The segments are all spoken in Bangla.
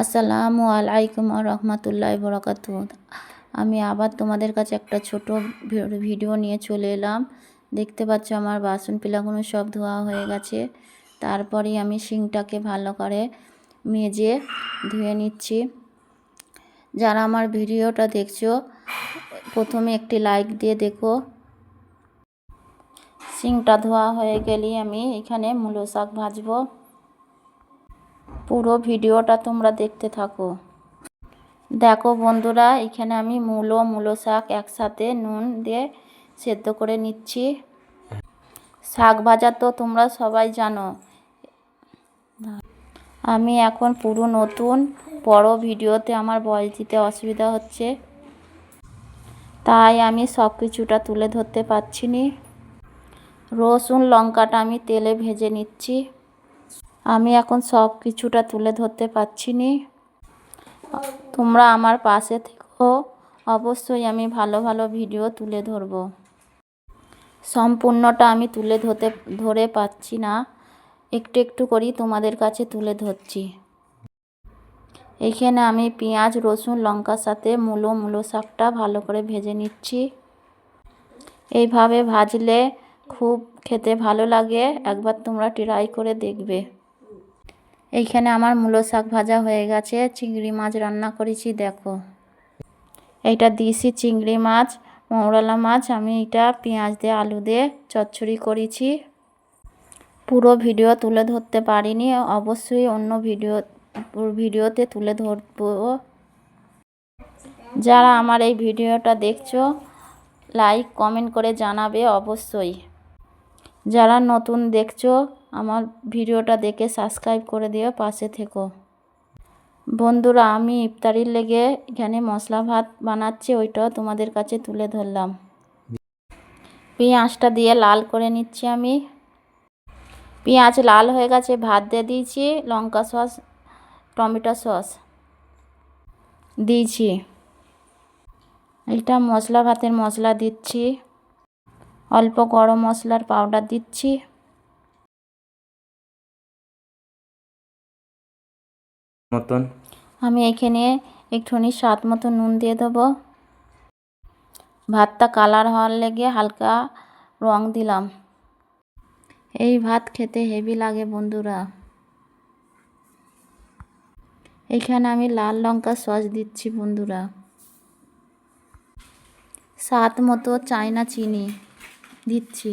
আসসালামু আলাইকুম রহমতুল্লাহি বরকাতুহু। আমি আবার তোমাদের কাছে একটা ছোট ভিডিও নিয়ে চলে এলাম। দেখতে পাচ্ছ আমার বাসন পিলাগুলো সব ধোয়া হয়ে গেছে। তারপরেই আমি সিংটাকে ভালো করে মেজে ধুয়ে নিচ্ছি। যারা আমার ভিডিওটা দেখছো প্রথমে একটি লাইক দিয়ে দেখো। সিংটা ধোয়া হয়ে গেলেই আমি এখানে মূলো শাক ভাজবো। পুরো ভিডিওটা তোমরা দেখতে থাকো। দেখো বন্ধুরা, এখানে আমি মূলো শাক একসাথে নুন দিয়ে সেদ্ধ করে নিচ্ছি। শাক ভাজা তো তোমরা সবাই জানো। আমি এখন পুরো নতুন, বড় ভিডিওতে আমার ভয়েস দিতে অসুবিধা হচ্ছে, তাই আমি সব কিছুটা তুলে ধরতে পারছি না। রসুন লঙ্কাটা আমি তেলে ভেজে নিচ্ছি। আমি এখন সব কিছুটা তুলে ধরতে পারছি না। তোমরা আমার পাশে থেকো, অবশ্যই আমি ভালো ভালো ভিডিও তুলে ধরব। সম্পূর্ণটা আমি তুলে ধরে পাচ্ছি না, একটু একটু করেই তোমাদের কাছে তুলে ধরছি। এখানে আমি পেঁয়াজ রসুন লঙ্কার সাথে মূলো শাকটা ভালো করে ভেজে নিচ্ছি। এইভাবে ভাজলে খুব খেতে ভালো লাগে, একবার তোমরা ট্রাই করে দেখবে। এইখানে আমার মূলো শাক ভাজা হয়ে গেছে। চিংড়ি মাছ রান্না করেছি দেখো। এইটা দিয়েছি চিংড়ি মাছ, মৌরলা মাছ। আমি এটা পেঁয়াজ দিয়ে আলু দিয়ে চচ্চড়ি করেছি। পুরো ভিডিও তুলে ধরতে পারিনি, অবশ্যই অন্য ভিডিওতে তুলে ধরবো। যারা আমার এই ভিডিওটা দেখছো লাইক কমেন্ট করে জানাবে অবশ্যই। যারা নতুন দেখছো আমার ভিডিওটা দেখে সাবস্ক্রাইব করে দিও, পাশে থেকো। বন্ধুরা, আমি ইফতারির লেগে এখানে মশলা ভাত বানাচ্ছি, ওইটাও তোমাদের কাছে তুলে ধরলাম। পেঁয়াজটা দিয়ে লাল করে নিচ্ছি আমি। পেঁয়াজ লাল হয়ে গেছে, ভাত দিয়ে দিয়েছি, লঙ্কা সস টমেটো সস দিয়েছি। এটা মশলা ভাতের মশলা দিচ্ছি, অল্প গরম মশলার পাউডার দিচ্ছি। আমি এখানে একটুখানি স্বাদ মতো নুন দিয়ে দেবো। ভাতটা কালার হওয়ার লেগে হালকা রং দিলাম। এই ভাত খেতে হেভি লাগে বন্ধুরা। এখানে আমি লাল লঙ্কা সস দিচ্ছি বন্ধুরা। স্বাদ মতো চায়না চিনি দিচ্ছি।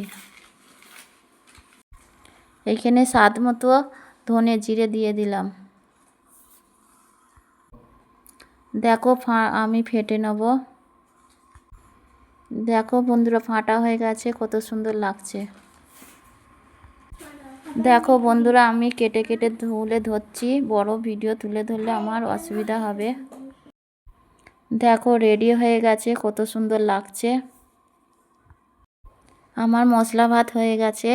এখানে স্বাদ মতো ধনে জিরে দিয়ে দিলাম। দেখো আমি ফেটে নেব। দেখো বন্ধুরা, ফাটা হয়ে গেছে, কত সুন্দর লাগছে। দেখো বন্ধুরা, আমি কেটে কেটে তুলে ধরছি, বড় ভিডিও তুলে ধরলে আমার অসুবিধা হবে। দেখো রেডি হয়ে গেছে, কত সুন্দর লাগছে। আমার মশলা ভাত হয়ে গেছে।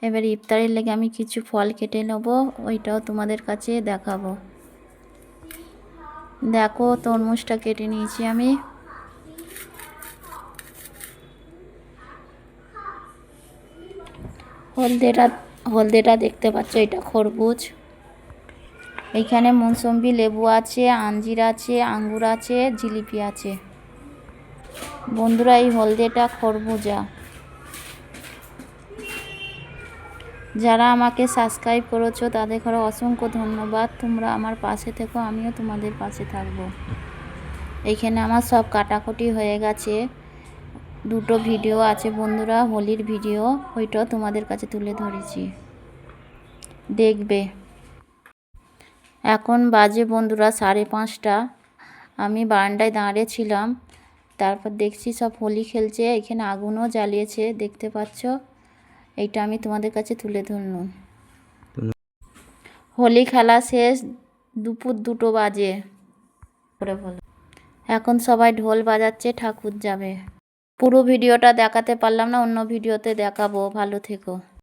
এবার ইফতারের লেগে আমি কিছু ফল কেটে নেব, ওইটাও তোমাদের কাছে দেখাবো। দেখো তরমুজটা কেটে নিয়েছি আমি। হলদেটা দেখতে পাচ্ছ, এটা খরবুজ। এইখানে মৌসম্বি লেবু আছে, আঞ্জির আছে, আঙ্গুর আছে, জিলিপি আছে। বন্ধুরা, এই হলদেটা খরবুজা। যারা আমাকে সাবস্ক্রাইব করেছো তাদের ঘরে অসংখ্য ধন্যবাদ। তোমরা আমার পাশে থেকো, আমিও তোমাদের পাশে থাকবো। এইখানে আমার সব কাটাকুটি হয়ে গেছে। দুটো ভিডিও আছে বন্ধুরা, হোলির ভিডিও, ওইটাও তোমাদের কাছে তুলে ধরেছি, দেখবে। এখন বাজে বন্ধুরা 5:30। আমি বারান্দায় দাঁড়িয়েছিলাম, তারপর দেখছি সব হোলি খেলছে। এখানে আগুনও জ্বালিয়েছে, দেখতে পাচ্ছ। এইটা আমি তোমাদের কাছে তুলে ধরলাম। হোলি খেলা শেষ, দুপুর 2টো বাজে। এখন সবাই ঢোল বাজাচ্ছে, ঠাকুর যাবে। পুরো ভিডিওটা দেখাতে পারলাম না, অন্য ভিডিওতে দেখাবো। ভালো থেকো।